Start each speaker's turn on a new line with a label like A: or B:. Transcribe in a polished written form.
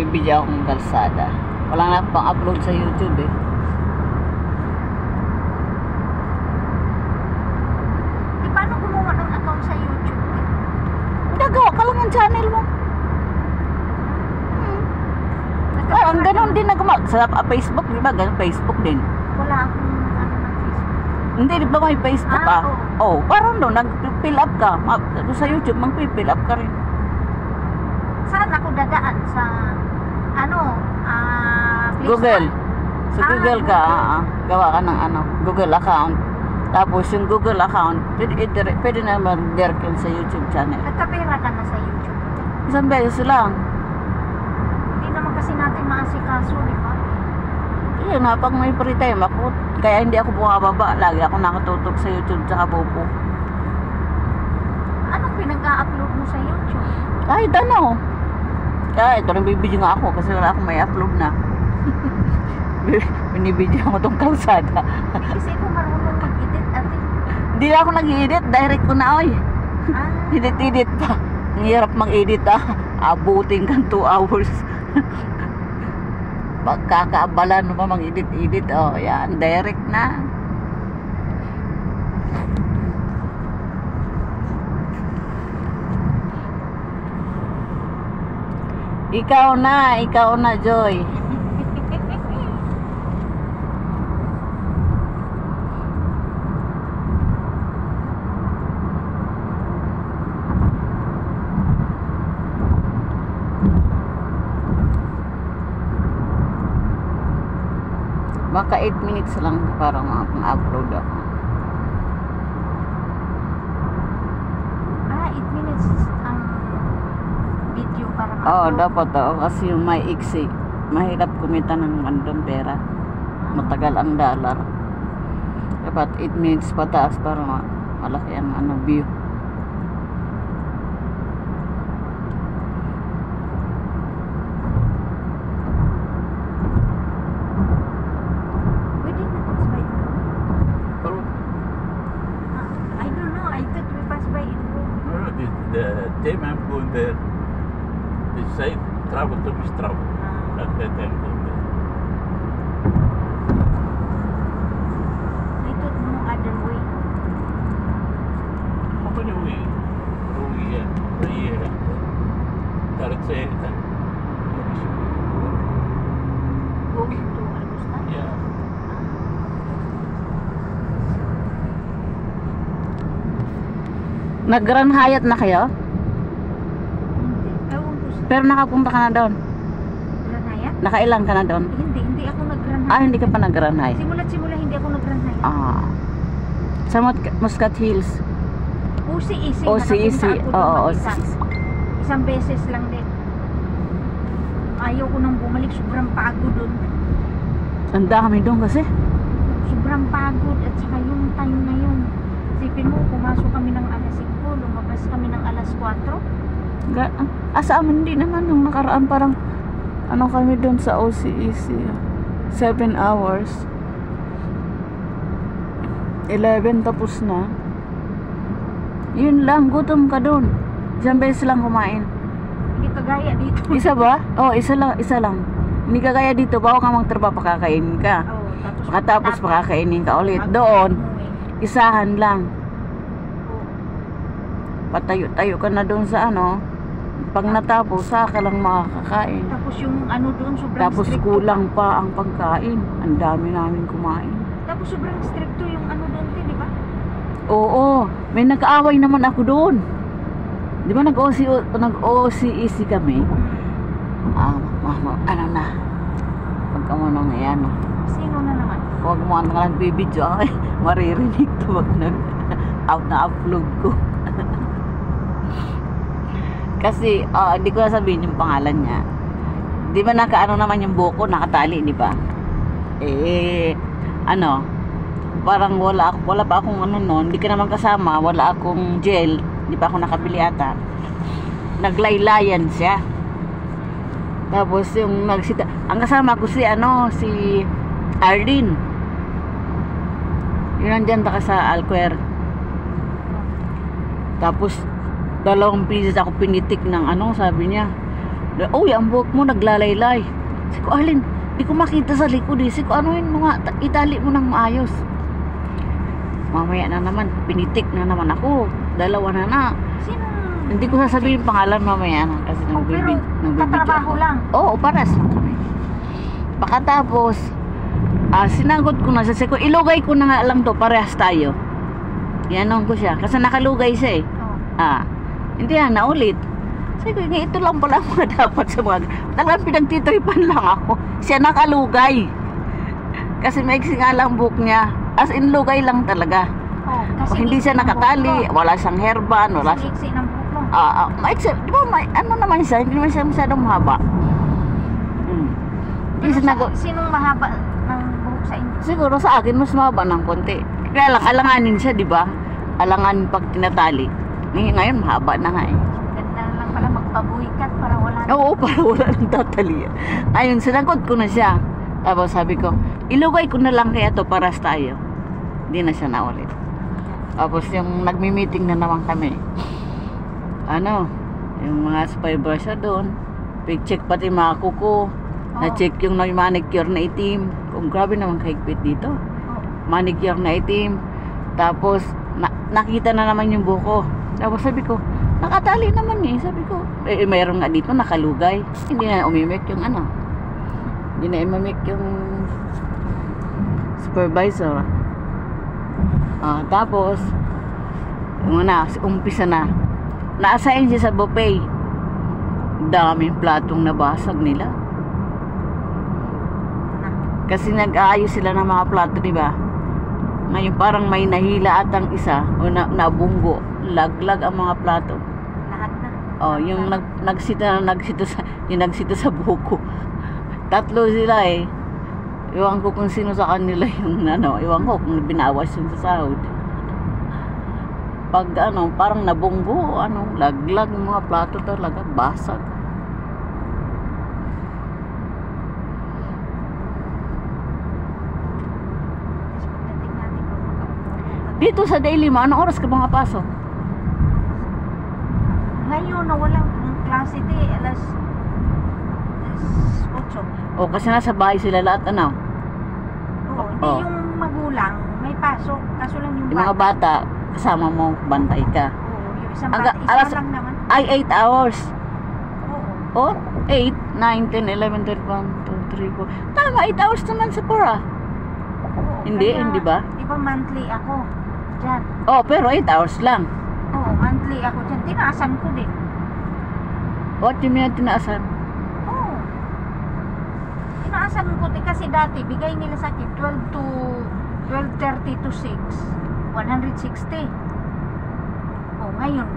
A: nagbibideo akong kalsada. Wala na akong pang-upload sa YouTube eh.
B: Di paano gumawa ng account sa YouTube eh?
A: Nagawa ka lang ang channel mo. Ang ganun din nagawa. Sa Facebook, di ba? Ganun Facebook din.
B: Wala akong ano ng Facebook.
A: Hindi, di ba may Facebook ka? Oh, parang doon, nag-fill up ka. Sa YouTube, mag-fill up ka rin.
B: Saan ako dadaan? Sa ano? Play
A: Google.
B: Store?
A: Sa Google ka, gawa ka ng ano, Google account. Tapos yung Google account, pwede na mag-direct yun sa YouTube channel.
B: Nagkapera ka na sa YouTube.
A: Isang beses lang.
B: Hindi naman kasi natin maasikaso, di ba?
A: Yun nga, pag may free time ako, kaya hindi ako bumababa. Lagi ako nakatutok sa YouTube tsaka Bopo.
B: Anong pinag-a-upload mo sa YouTube?
A: Kahit ano. Kaya ito nang bibidyo nga ako kasi wala akong may upload na. Binibidyo ako tong kalsada.
B: Kasi ito marunong mag-edit ate.
A: Hindi na ako nag-edit, direct ko na oy. Edit pa. Ang hirap mag-edit abutin kang 2 hours. Pagkakaabalan mo pa mag-edit. Oh, yan, direct na. Ikaw na, Joy. Baka 8 minutes lang para ma-upload ako.
B: 8 minutes ang video para
A: Oo, dapat kasi yung may iksi. Mahirap kumita ng andong pera. Matagal ang dollar. Dapat 8 minutes pataas para malaki ang view.
B: Pwede na pass by it. I don't know. I thought we pass by it.
C: The time I'm going there, they say travel to Miss Travel. At that time going there.
B: I thought no other way.
C: How many we? That's it.
B: Going to Agusta?
C: Yeah.
A: Nag-Grand Hyatt na kayo?
B: Hindi. Ewan ko sa
A: Pero nakapunta ka na doon?
B: Granaya?
A: Nakailang ka na doon?
B: Hindi ako nag-Granaya.
A: Hindi ka pa nag-Grand Hyatt.
B: Simula't-simula hindi ako nag-Granaya.
A: Sa Muscat Hills.
B: OCEC.
A: OCEC. Oo,
B: OCEC. Isang beses lang din. Ayaw ko nang bumalik. Sobrang pagod doon.
A: Ang dami doon kasi.
B: Sobrang pagod. At saka yung time na yun. Isipin mo, pumasok kami ng alas 5. Lumabas kami ng alas 4.
A: Sa amin din naman nung nakaraan parang kami doon sa OCEC. 7 hours. 11 tapos na. Yun lang, gutom ka doon. Isang beses lang kumain.
B: Hindi kagaya dito.
A: Isa ba? Isa lang. Hindi kagaya dito, bawa ka magtrabaho, pakakainin ka. Tapos pakakainin ka ulit. Doon, isahan lang. Patayo-tayo ka na doon sa pag natapos, saka lang makakain.
B: Tapos yung doon, sobrang
A: Tapos
B: stricto.
A: kulang pa ang pagkain. Ang dami namin kumain.
B: Tapos sobrang stricto yung doon, di ba?
A: Oo, may nag-aaway naman ako doon. Di ba nag-OCEC kami? Pagka mo nang yan.
B: Sino na naman?
A: Huwag mo nagbibidyo ay maririnig to wag out na upload ko. Kasi hindi ko sabihin yung pangalan niya. Di ba naman yung buko nakatali, di ba? Parang wala pa akong noon, hindi ka naman kasama, wala akong gel, di pa ako nakabili ata. Naglaylayan siya. Tapos yung ang kasama ko si Arlene. Yun nandyan sa Alquer. Tapos 2 pieces ako pinitik ng sabi niya. Uy, ang buhok mo naglalaylay. Sabi ko, Arlene, di ko makita sa likod eh. Sabi ko, anuin mo nga, itali mo nang maayos. Mamaya na naman, pinitik na naman ako. Dalawa na.
B: Sino?
A: Hindi ko sasabihin pangalan mamaya na kasi
B: Oh, pero katrabaho lang.
A: Oo, paras lang kami. Pagkatapos, sinagot ko na siya. Sabi ko, ilugay ko na nga lang to, parehas tayo. Yanong ko siya. Kasi nakalugay siya eh.
B: Oh.
A: Hindi na ulit. Sabi ko, ito lang pala mga dapat sa mga... Talagang pinagtitripan lang ako. Siya nakalugay. Kasi maiksi nga lang buhok niya. As in, lugay lang talaga.
B: Oh, kasi
A: Hindi siya nakatali, wala siyang herban, wala
B: Kasi
A: siyang...
B: iksi ng buhok mo.
A: maiksi, di ba, ano naman siya? Hindi naman siya masyadong mahaba.
B: Pero
A: Sinagot,
B: sinong mahaba ng buhok sa inyo?
A: siguro sa akin, mas mahaba ng konti. Kaya lang, alanganin siya, di ba? Alanganin pag tinatali. Ngayon, mahaba na nga eh.
B: Ganda na lang pala magpabuhikat para wala na.
A: Oo, para wala nang tatali. Ayun, sinagot ko na siya. Tapos sabi ko, ilugay ko na lang kaya to, paras tayo. Hindi na siya naulit. Tapos yung nagmi-meeting na naman kami. Yung mga spy siya doon. Check pati mga kuko. Na-check yung manicure na itim. Kung grabe naman kahigpit dito. Manicure na itim. Tapos, nakita na naman yung buko. Tapos sabi ko, nakatali naman eh. Sabi ko, mayroon nga dito nakalugay. Hindi na umimik yung Hindi na imamik yung supervisor. Tapos, umpisa na. Na-assign siya sa buffet. Daming platong nabasag nila. Kasi nag-aayos sila ng mga plato, di ba? Ngayon parang may nahila at ang isa o nabunggo. Laglag ang mga plato.
B: Lahat na.
A: Yung nagsita sa buko. Tatlo sila eh. Iwan ko kung sino sa kanila yung iwan ko kung binawas yung sa sahod. Pag parang nabunggo, laglag yung mga plato talaga, basag. Dito sa daily mo, anong oras ka mga pasok?
B: Ngayon na walang klase alas 8.
A: Kasi nasa bahay sila lahat,
B: Oo, hindi yung magulang, may pasok. Kaso lang yung
A: Yung mga bata, kasama mo, bantay ka.
B: Oo, yung isang
A: Aga-
B: bata, isa
A: alas-
B: lang naman.
A: Ay, 8 hours.
B: Oo.
A: 8, 9, 10, 11, 12, 1, 2, 3, 4. Tama, 8 hours naman sa Pura.
B: Oo,
A: Hindi,
B: kaya,
A: hindi ba?
B: Di ba monthly ako dyan?
A: Pero 8 hours lang.
B: Oo, monthly ako dyan. Tinaasan ko din.
A: What you mean tinaasan?
B: Oo. Tinaasan ko din kasi dati, bigay nila sa akin 12:30 to 6. 160. Ngayon,